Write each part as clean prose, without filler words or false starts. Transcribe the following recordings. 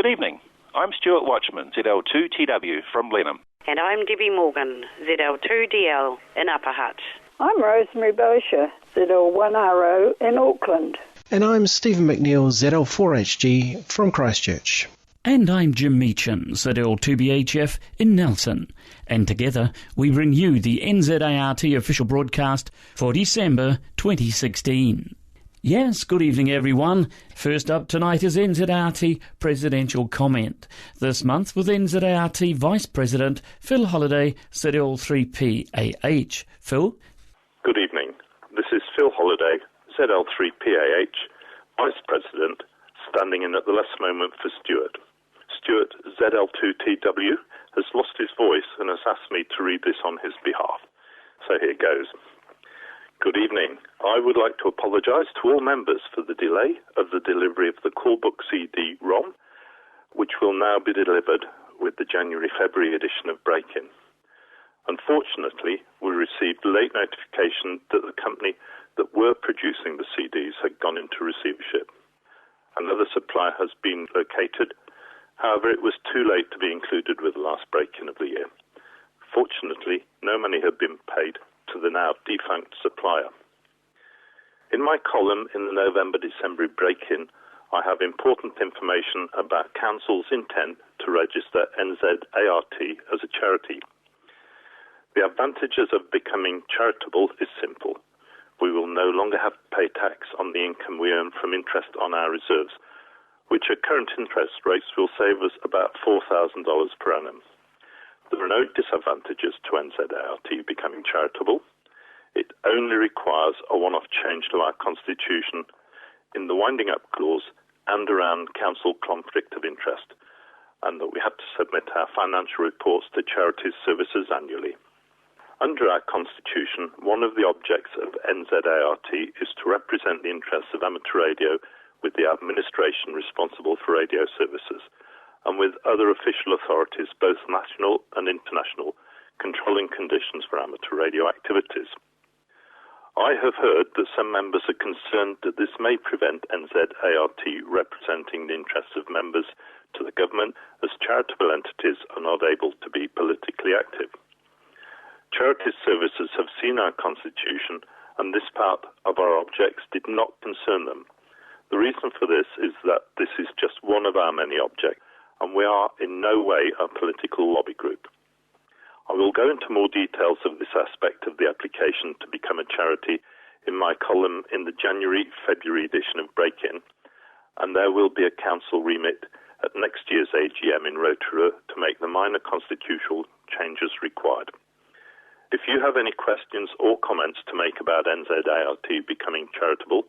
Good evening. I'm Stuart Watchman, ZL2TW from Blenheim. And I'm Debbie Morgan, ZL2DL in Upper Hutt. I'm Rosemary Boshier, ZL1RO in Auckland. And I'm Stephen McNeill, ZL4HG from Christchurch. And I'm Jim Meachin, ZL2BHF in Nelson. And together we bring you the NZART official broadcast for December 2016. Yes, good evening everyone. First up tonight is NZART Presidential Comment. This month with NZART Vice President Phil Holliday, ZL3PAH. Phil? Good evening. This is Phil Holliday, ZL3PAH, Vice President, standing in at the last moment for Stuart. Stuart, ZL2TW, has lost his voice and has asked me to read this on his behalf. So here goes. Good evening. I would like to apologise to all members for the delay of the delivery of the Callbook CD-ROM, which will now be delivered with the January-February edition of Break-In. Unfortunately, we received late notification that the company that were producing the CDs had gone into receivership. Another supplier has been located. However, it was too late to be included with the last break-in of the year. Fortunately, no money had been paid to the now defunct supplier. In my column in the November-December break-in, I have important information about Council's intent to register NZART as a charity. The advantages of becoming charitable is simple. We will no longer have to pay tax on the income we earn from interest on our reserves, which at current interest rates will save us about $4,000 per annum. There are no disadvantages to NZART becoming charitable. It only requires a one-off change to our constitution in the winding up clause and around council conflict of interest, and that we have to submit our financial reports to charities services annually. Under our constitution, one of the objects of NZART is to represent the interests of amateur radio with the administration responsible for radio services, and with other official authorities, both national and international, controlling conditions for amateur radio activities. I have heard that some members are concerned that this may prevent NZART representing the interests of members to the government, as charitable entities are not able to be politically active. Charities services have seen our constitution, and this part of our objects did not concern them. The reason for this is that this is just one of our many objects, and we are in no way a political lobby group. I will go into more details of this aspect of the application to become a charity in my column in the January-February edition of Break-In, and there will be a council remit at next year's AGM in Rotorua to make the minor constitutional changes required. If you have any questions or comments to make about NZART becoming charitable,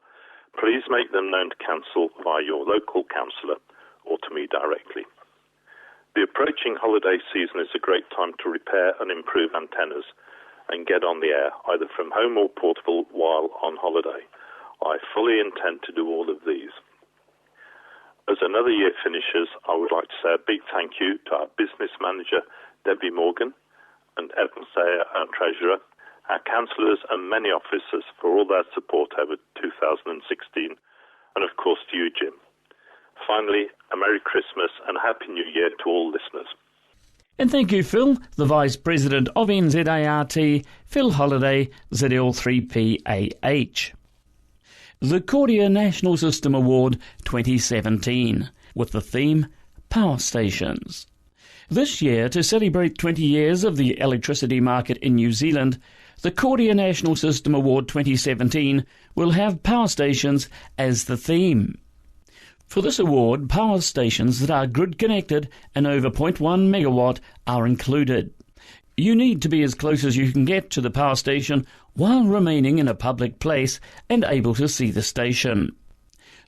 please make them known to Council via your local councillor or to me directly. The approaching holiday season is a great time to repair and improve antennas and get on the air, either from home or portable while on holiday. I fully intend to do all of these. As another year finishes, I would like to say a big thank you to our business manager, Debbie Morgan, and Evan Sayer, our treasurer, our councillors and many officers for all their support over 2016, and of course to you, Jim. Finally, a Merry Christmas and a Happy New Year to all listeners. And thank you, Phil, the Vice President of NZART, Phil Holliday, ZL3PAH. The Cordia National System Award 2017, with the theme Power Stations. This year, to celebrate 20 years of the electricity market in New Zealand, the Cordia National System Award 2017 will have power stations as the theme. For this award, power stations that are grid-connected and over 0.1 megawatt are included. You need to be as close as you can get to the power station while remaining in a public place and able to see the station.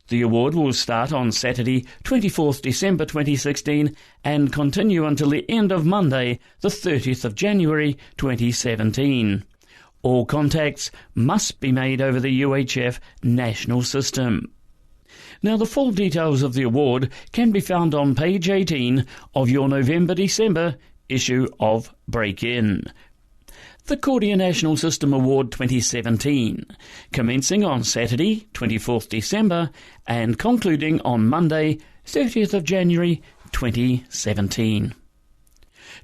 The award will start on Saturday, 24th December 2016 and continue until the end of Monday, the 30th of January 2017. All contacts must be made over the UHF national system. Now, the full details of the award can be found on page 18 of your November-December issue of Break-In. The Cordia National System Award 2017, commencing on Saturday, 24th December, and concluding on Monday, 30th of January 2017.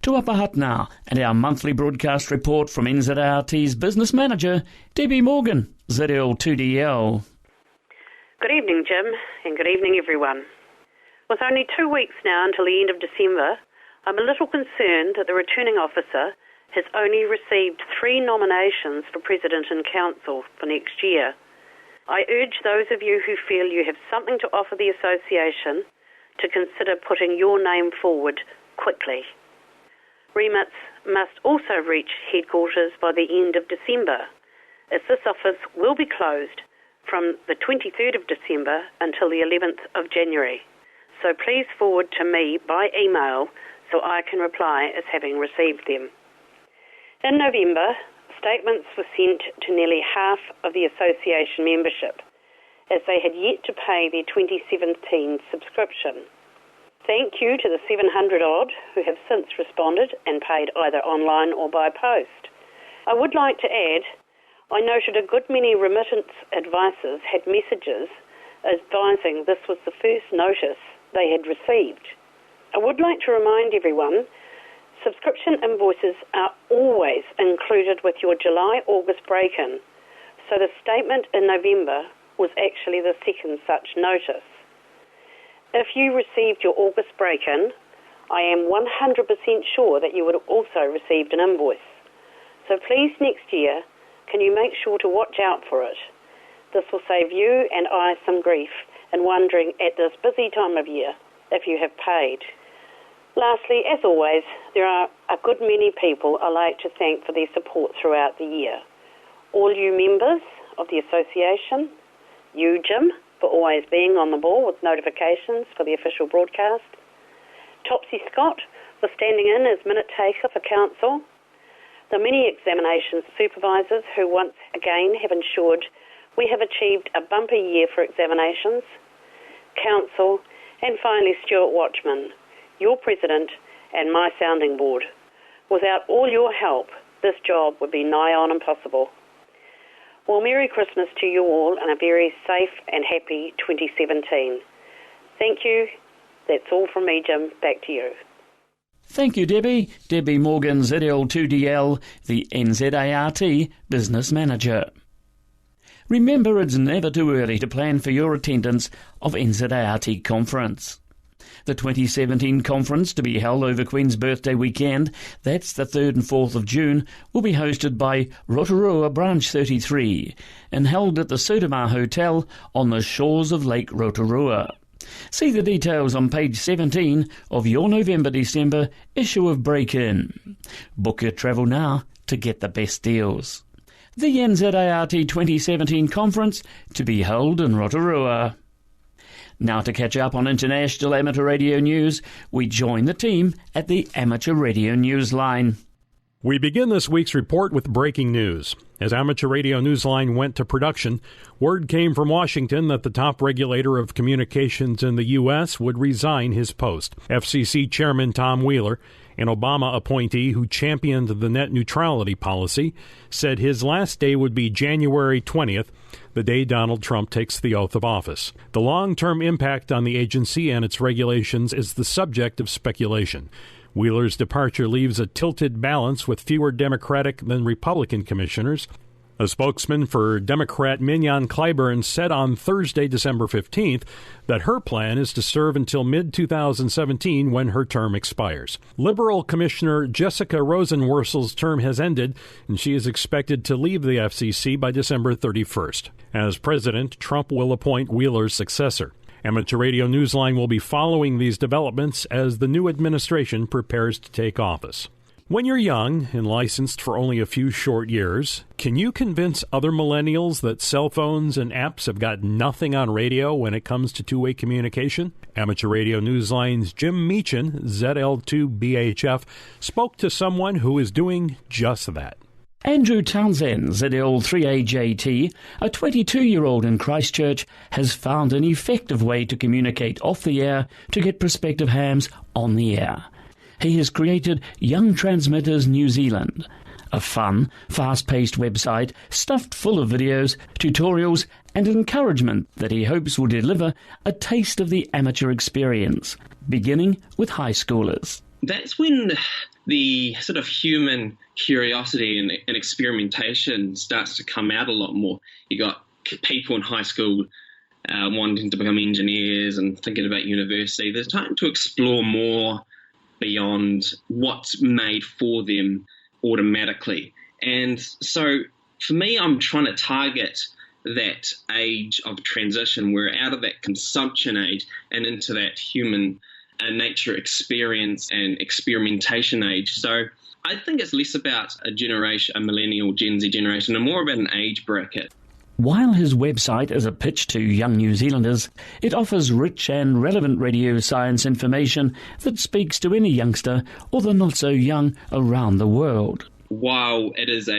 To Upper Hutt now, and our monthly broadcast report from NZART's business manager, Debby Morgan, ZL2DL. Good evening, Jim, and good evening, everyone. With only 2 weeks now until the end of December, I'm a little concerned that the returning officer has only received 3 nominations for President and Council for next year. I urge those of you who feel you have something to offer the association to consider putting your name forward quickly. Remits must also reach headquarters by the end of December, as this office will be closed from the 23rd of December until the 11th of January. So please forward to me by email so I can reply as having received them. In November, statements were sent to nearly half of the association membership, as they had yet to pay their 2017 subscription. Thank you to the 700-odd who have since responded and paid either online or by post. I would like to add, I noted a good many remittance advisors had messages advising this was the first notice they had received. I would like to remind everyone, subscription invoices are always included with your July-August break-in, so the statement in November was actually the second such notice. If you received your August break-in, I am 100% sure that you would have also received an invoice. So please next year, can you make sure to watch out for it? This will save you and I some grief in wondering at this busy time of year if you have paid. Lastly, as always, there are a good many people I like to thank for their support throughout the year. All you members of the association, you, Jim, for always being on the ball with notifications for the official broadcast, Topsy Scott for standing in as minute taker for council, the many examinations supervisors who once again have ensured we have achieved a bumper year for examinations, council, and finally Stuart Watchman, your president and my sounding board. Without all your help, this job would be nigh on impossible. Well, Merry Christmas to you all and a very safe and happy 2017. Thank you. That's all from me, Jim. Back to you. Thank you, Debby. Debby Morgan, ZL2DL, the NZART business manager. Remember, it's never too early to plan for your attendance of NZART conference. The 2017 conference, to be held over Queen's Birthday weekend, that's the 3rd and 4th of June, will be hosted by Rotorua Branch 33 and held at the Sodamar Hotel on the shores of Lake Rotorua. See the details on page 17 of your November-December issue of Break-In. Book your travel now to get the best deals. The NZART 2017 conference to be held in Rotorua. Now to catch up on international amateur radio news, we join the team at the Amateur Radio Newsline. We begin this week's report with breaking news. As Amateur Radio Newsline went to production, word came from Washington that the top regulator of communications in the U.S. would resign his post. FCC Chairman Tom Wheeler, an Obama appointee who championed the net neutrality policy, said his last day would be January 20th, the day Donald Trump takes the oath of office. The long-term impact on the agency and its regulations is the subject of speculation. Wheeler's departure leaves a tilted balance with fewer Democratic than Republican commissioners. A spokesman for Democrat Mignon Clyburn said on Thursday, December 15th, that her plan is to serve until mid-2017 when her term expires. Liberal Commissioner Jessica Rosenworcel's term has ended, and she is expected to leave the FCC by December 31st. As president, Trump will appoint Wheeler's successor. Amateur Radio Newsline will be following these developments as the new administration prepares to take office. When you're young and licensed for only a few short years, can you convince other millennials that cell phones and apps have got nothing on radio when it comes to two-way communication? Amateur Radio Newsline's Jim Meechan, ZL2BHF, spoke to someone who is doing just that. Andrew Townsend, ZL3AJT, a 22-year-old in Christchurch, has found an effective way to communicate off the air to get prospective hams on the air. He has created Young Transmitters New Zealand, a fun, fast-paced website stuffed full of videos, tutorials and encouragement that he hopes will deliver a taste of the amateur experience, beginning with high schoolers. That's when the sort of human curiosity and experimentation starts to come out a lot more. You got people in high school wanting to become engineers and thinking about university. There's time to explore more beyond what's made for them automatically. And so for me, I'm trying to target that age of transition. We're out of that consumption age and into that human nature experience and experimentation age. So I think it's less about a generation, a millennial Gen Z generation, and more about an age bracket. While his website is a pitch to young New Zealanders, it offers rich and relevant radio science information that speaks to any youngster or the not-so-young around the world. While it is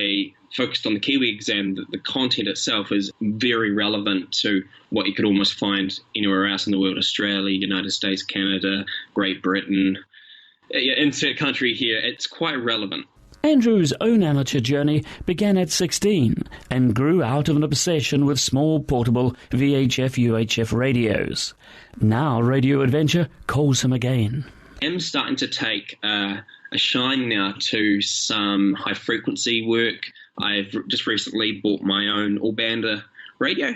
focused on the Kiwi exam, the content itself is very relevant to what you could almost find anywhere else in the world: Australia, United States, Canada, Great Britain. Insert country here, it's quite relevant. Andrew's own amateur journey began at 16 and grew out of an obsession with small portable VHF-UHF radios. Now Radio Adventure calls him again. I'm starting to take a shine now to some high-frequency work. I've just recently bought my own all-bander radio,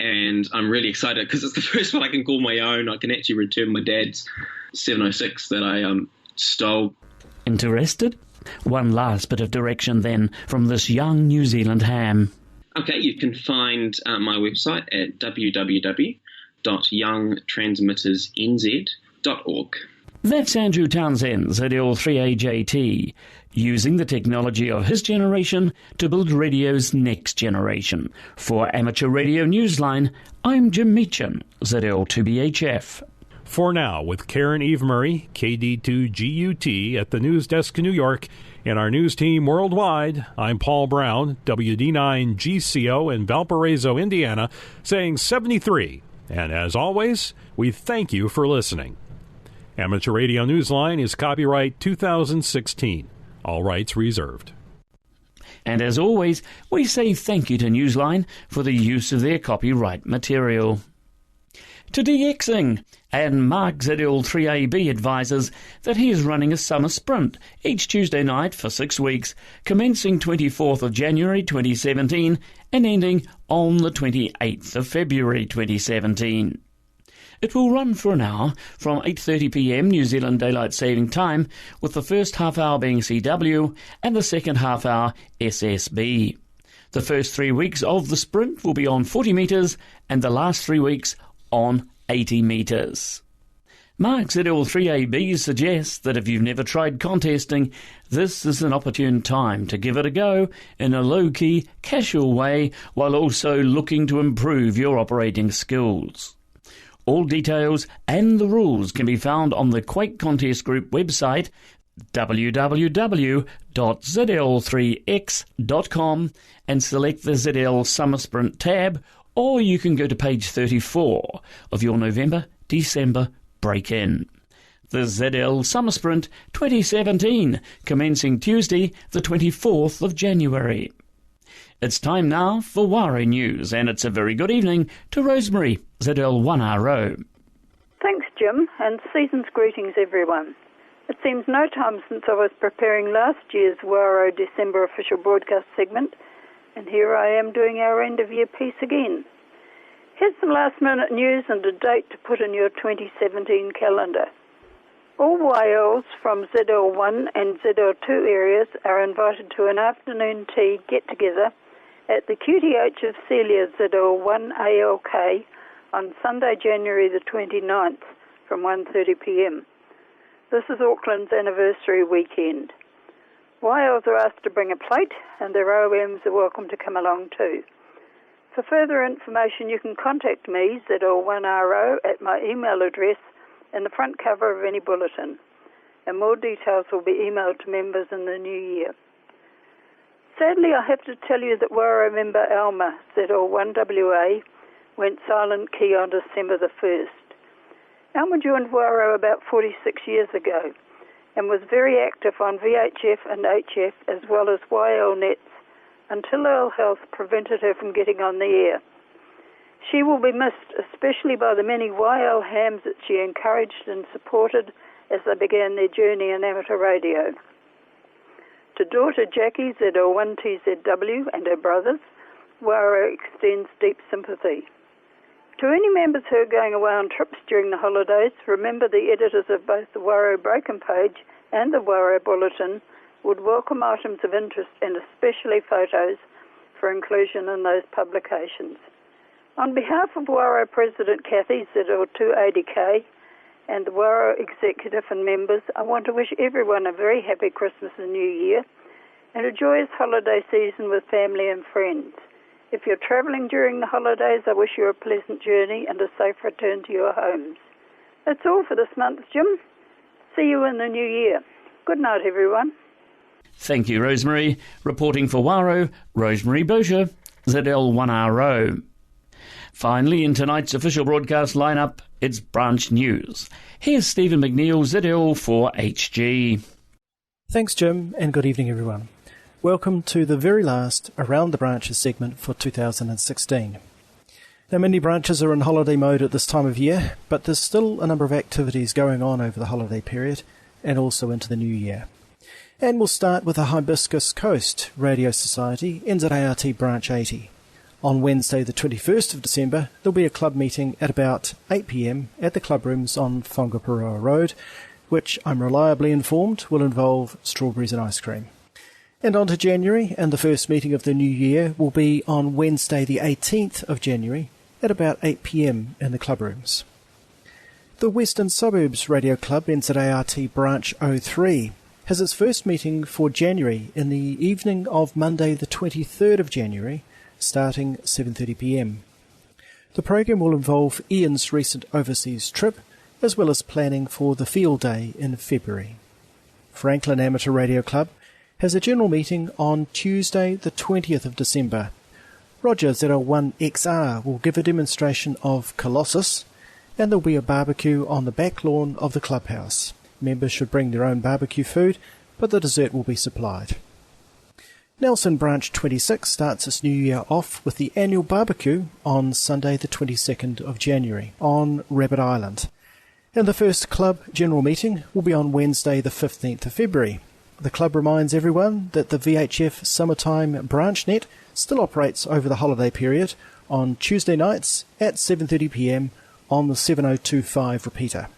and I'm really excited because it's the first one I can call my own. I can actually return my dad's 706 that I stole. Interested? One last bit of direction then from this young New Zealand ham. Okay, you can find my website at www.youngtransmittersnz.org. That's Andrew Townsend, ZL3AJT, using the technology of his generation to build radio's next generation. For Amateur Radio Newsline, I'm Jim Meacham, ZL2BHF. For now, with Karen Eve Murray, KD2GUT at the News Desk in New York, and our news team worldwide, I'm Paul Brown, WD9GCO in Valparaiso, Indiana, saying 73. And as always, we thank you for listening. Amateur Radio Newsline is copyright 2016. All rights reserved. And as always, we say thank you to Newsline for the use of their copyright material. To DXing, and Mark ZL3AB advises that he is running a summer sprint each Tuesday night for 6 weeks, commencing 24th of January 2017 and ending on the 28th of February 2017. It will run for an hour from 8:30 p.m. New Zealand Daylight Saving Time, with the first half hour being CW and the second half hour SSB. The first 3 weeks of the sprint will be on 40 metres and the last 3 weeks on 80 metres. Mark ZL3AB suggests that if you've never tried contesting, this is an opportune time to give it a go in a low-key, casual way while also looking to improve your operating skills. All details and the rules can be found on the Quake Contest Group website, www.zl3x.com, and select the ZL Summer Sprint tab, or you can go to page 34 of your November-December break-in. The ZL Summer Sprint 2017, commencing Tuesday, the 24th of January. It's time now for WARO News, and it's a very good evening to Rosemary, ZL1RO. Thanks, Jim, and season's greetings, everyone. It seems no time since I was preparing last year's WARO December official broadcast segment, and here I am doing our end-of-year piece again. Here's some last-minute news and a date to put in your 2017 calendar. All YLs from ZL1 and ZL2 areas are invited to an afternoon tea get-together at the QTH of Celia ZL1 ALK on Sunday, January the 29th from 1:30 p.m. This is Auckland's anniversary weekend. YLs are asked to bring a plate, and their OMs are welcome to come along too. For further information, you can contact me, ZL1RO, at my email address in the front cover of any bulletin, and more details will be emailed to members in the new year. Sadly, I have to tell you that WARO member Alma, ZL1WA, went silent key on December the 1st. Alma joined WARO about 46 years ago, and was very active on VHF and HF as well as YL nets until ill health prevented her from getting on the air. She will be missed, especially by the many YL hams that she encouraged and supported as they began their journey in amateur radio. To daughter Jackie, ZL1TZW, and her brothers, WARO extends deep sympathy. To any members who are going away on trips during the holidays, remember the editors of both the WARO Breaking Page and the WARO Bulletin would welcome items of interest and especially photos for inclusion in those publications. On behalf of WARO President Kathy, ZL280K, and the WARO Executive and members, I want to wish everyone a very happy Christmas and New Year and a joyous holiday season with family and friends. If you're travelling during the holidays, I wish you a pleasant journey and a safe return to your homes. That's all for this month, Jim. See you in the new year. Good night, everyone. Thank you, Rosemary. Reporting for WARO, Rosemary Boshier, ZL1RO. Finally, in tonight's official broadcast lineup, it's branch news. Here's Stephen McNeill, ZL4HG. Thanks, Jim, and good evening, everyone. Welcome to the very last Around the Branches segment for 2016. Now, many branches are in holiday mode at this time of year, but there's still a number of activities going on over the holiday period and also into the new year. And we'll start with the Hibiscus Coast Radio Society, NZART Branch 80. On Wednesday the 21st of December, there'll be a club meeting at about 8 p.m. at the club rooms on Whangaparoa Road, which I'm reliably informed will involve strawberries and ice cream. And on to January, and the first meeting of the new year will be on Wednesday the 18th of January at about 8 p.m. in the club rooms. The Western Suburbs Radio Club, NZART Branch 03, has its first meeting for January in the evening of Monday the 23rd of January, starting 7:30 p.m. The program will involve Ian's recent overseas trip, as well as planning for the field day in February. Franklin Amateur Radio Club has a general meeting on Tuesday the 20th of December. Roger ZL1XR will give a demonstration of Colossus, and there will be a barbecue on the back lawn of the clubhouse. Members should bring their own barbecue food, but the dessert will be supplied. Nelson Branch 26 starts its new year off with the annual barbecue on Sunday the 22nd of January on Rabbit Island. And the first club general meeting will be on Wednesday the 15th of February. The club reminds everyone that the VHF Summertime Branch Net still operates over the holiday period on Tuesday nights at 7:30 p.m. on the 7025 repeater.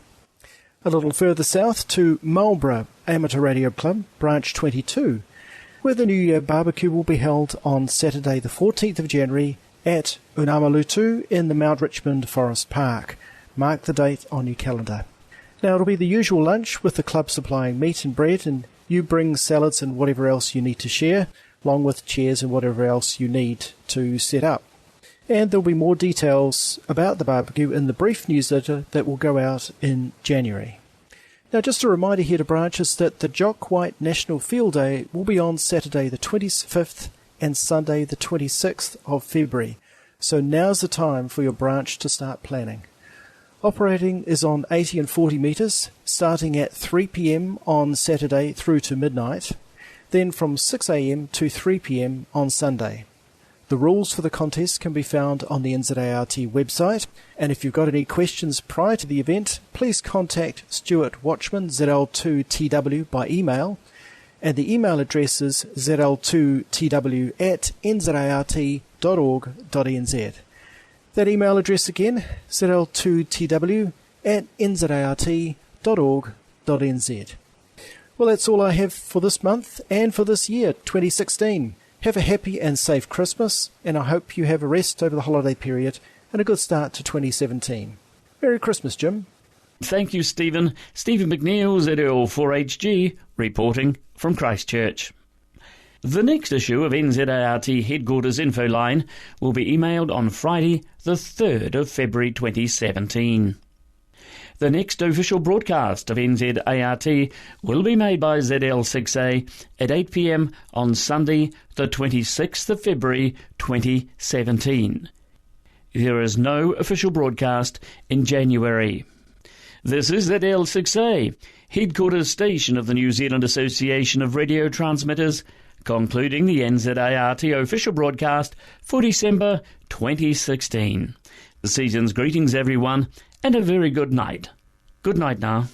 A little further south to Marlborough Amateur Radio Club, Branch 22, where the New Year barbecue will be held on Saturday the 14th of January at Unamalutu in the Mount Richmond Forest Park. Mark the date on your calendar. Now, it'll be the usual lunch with the club supplying meat and bread, and you bring salads and whatever else you need to share, along with chairs and whatever else you need to set up. And there'll be more details about the barbecue in the brief newsletter that will go out in January. Now, just a reminder here to branches that the Jock White National Field Day will be on Saturday the 25th and Sunday the 26th of February. So now's the time for your branch to start planning. Operating is on 80 and 40 metres, starting at 3 p.m. on Saturday through to midnight, then from 6 a.m. to 3 p.m. on Sunday. The rules for the contest can be found on the NZART website, and if you've got any questions prior to the event, please contact Stuart Watchman, ZL2TW, by email, and the email address is zl2tw@nzart.org.nz. That email address again, zl2tw@nzart.org.nz. Well, that's all I have for this month and for this year, 2016. Have a happy and safe Christmas, and I hope you have a rest over the holiday period and a good start to 2017. Merry Christmas, Jim. Thank you, Stephen. Stephen McNeill, ZL4HG, reporting from Christchurch. The next issue of NZART Headquarters Info Line will be emailed on Friday, the 3rd of February 2017. The next official broadcast of NZART will be made by ZL6A at 8 p.m. on Sunday, the 26th of February 2017. There is no official broadcast in January. This is ZL6A, headquarters station of the New Zealand Association of Radio Transmitters, concluding the NZART official broadcast for December 2016. The season's greetings, everyone, and a very good night. Good night now.